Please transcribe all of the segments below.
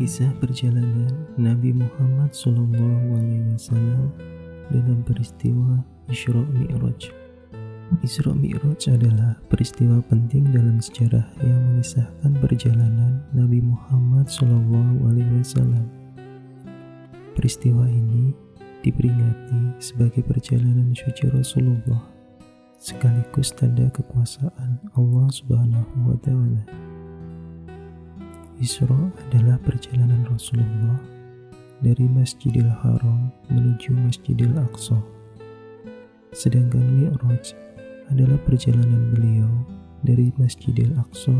Kisah perjalanan Nabi Muhammad SAW dalam peristiwa Isra Mi'raj. Isra Mi'raj adalah peristiwa penting dalam sejarah yang mengisahkan perjalanan Nabi Muhammad SAW. Peristiwa ini diperingati sebagai perjalanan suci Rasulullah, sekaligus tanda kekuasaan Allah Subhanahu wa Ta'ala. Isra adalah perjalanan Rasulullah dari Masjidil Haram menuju Masjidil Aqsa. Sedangkan Mi'raj adalah perjalanan beliau dari Masjidil Aqsa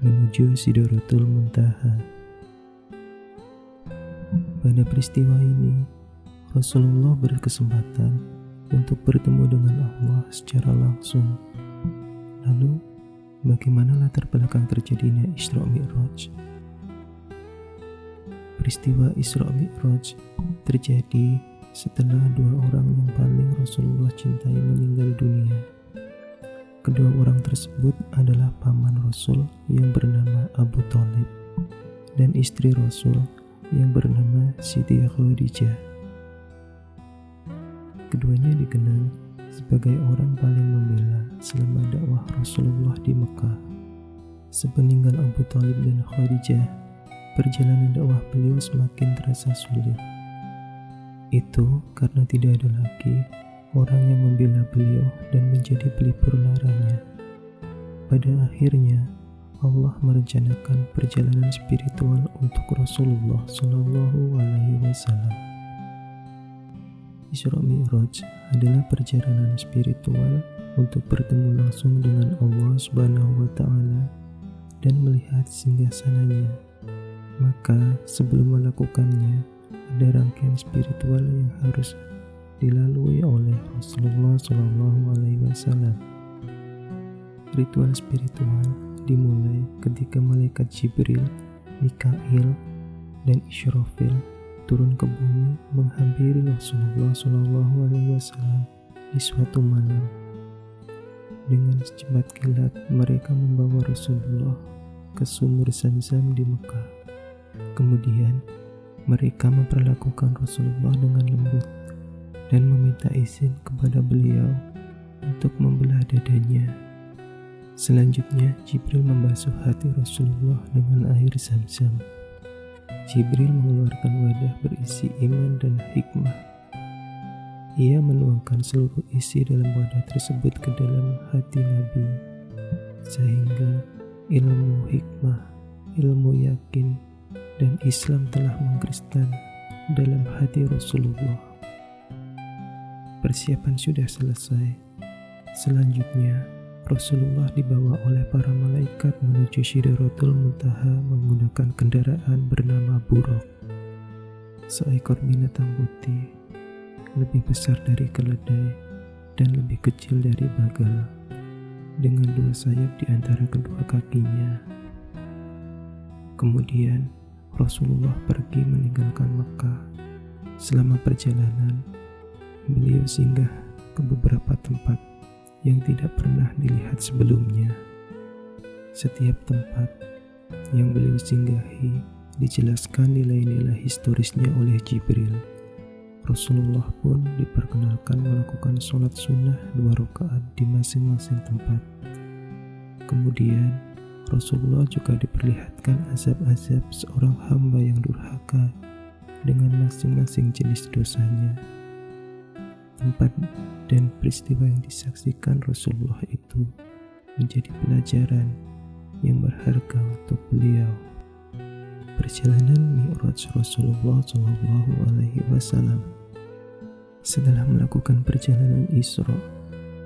menuju Sidratul Muntaha. Pada peristiwa ini, Rasulullah berkesempatan untuk bertemu dengan Allah secara langsung. Lalu, bagaimana latar belakang terjadinya Isra Mi'raj? Peristiwa Isra Mi'raj terjadi setelah dua orang yang paling Rasulullah cintai meninggal dunia. Kedua orang tersebut adalah paman Rasul yang bernama Abu Thalib dan istri Rasul yang bernama Siti Khadijah. Keduanya dikenal sebagai orang paling membela selama dakwah Rasulullah di Mekah. Sepeninggal Abu Thalib dan Khadijah, perjalanan dakwah beliau semakin terasa sulit. Itu karena tidak ada lagi orang yang membela beliau dan menjadi pelipur laranya. Pada akhirnya, Allah merencanakan perjalanan spiritual untuk Rasulullah SAW. Isra Mi'raj adalah perjalanan spiritual untuk bertemu langsung dengan Allah Subhanahu wa Ta'ala dan melihat singgasananya. Maka sebelum melakukannya, ada rangkaian spiritual yang harus dilalui oleh Rasulullah SAW. Ritual spiritual dimulai ketika malaikat Jibril, Mikail, dan Israfil turun ke bumi menghampiri Rasulullah SAW di suatu malam. Dengan secepat kilat mereka membawa Rasulullah ke sumur Zamzam di Mekah. Kemudian mereka memperlakukan Rasulullah dengan lembut dan meminta izin kepada beliau untuk membelah dadanya. Selanjutnya Jibril membasuh hati Rasulullah dengan air Zamzam. Jibril mengeluarkan wadah berisi iman dan hikmah. Ia menuangkan seluruh isi dalam wadah tersebut ke dalam hati Nabi, sehingga ilmu hikmah, ilmu yakin, dan Islam telah mengkristal dalam hati Rasulullah. Persiapan sudah selesai. Selanjutnya, Rasulullah dibawa oleh para malaikat menuju Sidratul Muntaha menggunakan kendaraan bernama Buraq, seekor binatang putih, lebih besar dari keledai dan lebih kecil dari bagal, dengan dua sayap di antara kedua kakinya. Kemudian, Rasulullah pergi meninggalkan Mekah. Selama perjalanan, beliau singgah ke beberapa tempat yang tidak pernah dilihat sebelumnya. Setiap tempat yang beliau singgahi dijelaskan nilai-nilai historisnya oleh Jibril. Rasulullah pun diperkenalkan melakukan sholat sunnah 2 rakaat di masing-masing tempat. Kemudian Rasulullah juga diperlihatkan azab-azab seorang hamba yang durhaka dengan masing-masing jenis dosanya. Tempat dan peristiwa yang disaksikan Rasulullah itu menjadi pelajaran yang berharga untuk beliau. Perjalanan Mi'raj Rasulullah SAW. Setelah melakukan perjalanan Isra,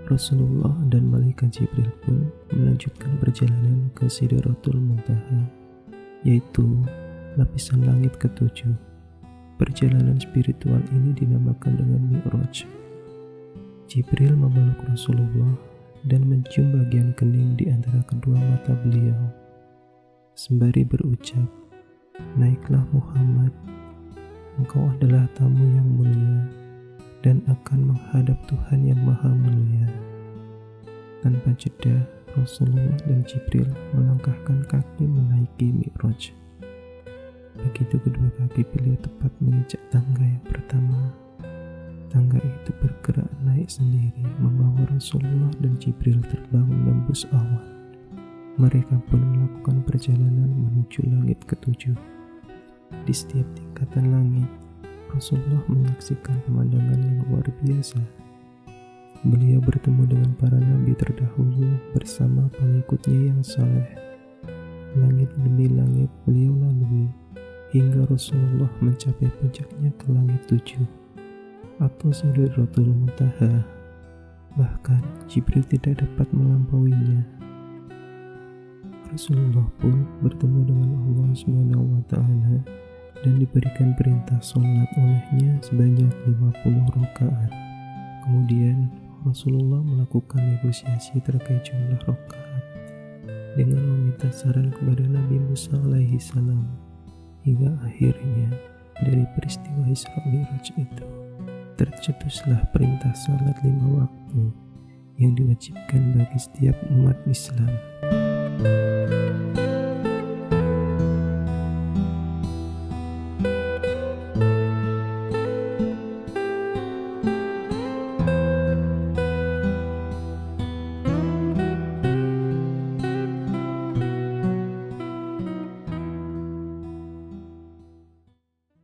Rasulullah dan malaikat Jibril pun melanjutkan perjalanan ke Sidratul Muntaha, yaitu lapisan langit ke-7. Perjalanan spiritual ini dinamakan dengan Mi'raj. Jibril memeluk Rasulullah dan mencium bagian kening di antara kedua mata beliau, sembari berucap, "Naiklah Muhammad, engkau adalah tamu yang mulia dan akan menghadap Tuhan yang Maha Mulia." Tanpa jeda, Rasulullah dan Jibril melangkahkan kaki menaiki Mi'raj. Begitu kedua kaki beliau tepat menginjak tangga yang pertama, tangga itu bergerak naik sendiri membawa Rasulullah dan Jibril terbang menembus awan. Mereka pun melakukan perjalanan menuju langit ketujuh. Di setiap tingkatan langit, Rasulullah menyaksikan pemandangan yang luar biasa. Beliau bertemu dengan para nabi terdahulu bersama pengikutnya yang saleh. Langit demi langit beliau lalui, hingga Rasulullah mencapai puncaknya ke langit 7 atau Sidratul Muntaha. Bahkan Jibril tidak dapat melampauinya. Rasulullah pun bertemu dengan Allah SWT dan diberikan perintah sholat olehnya sebanyak 50 rakaat. Kemudian Rasulullah melakukan negosiasi terkait jumlah rakaat dengan meminta saran kepada Nabi Musa alaihi salam. Hingga akhirnya dari peristiwa Isra Mi'raj itu tercetuslah perintah salat 5 waktu yang diwajibkan bagi setiap umat Islam.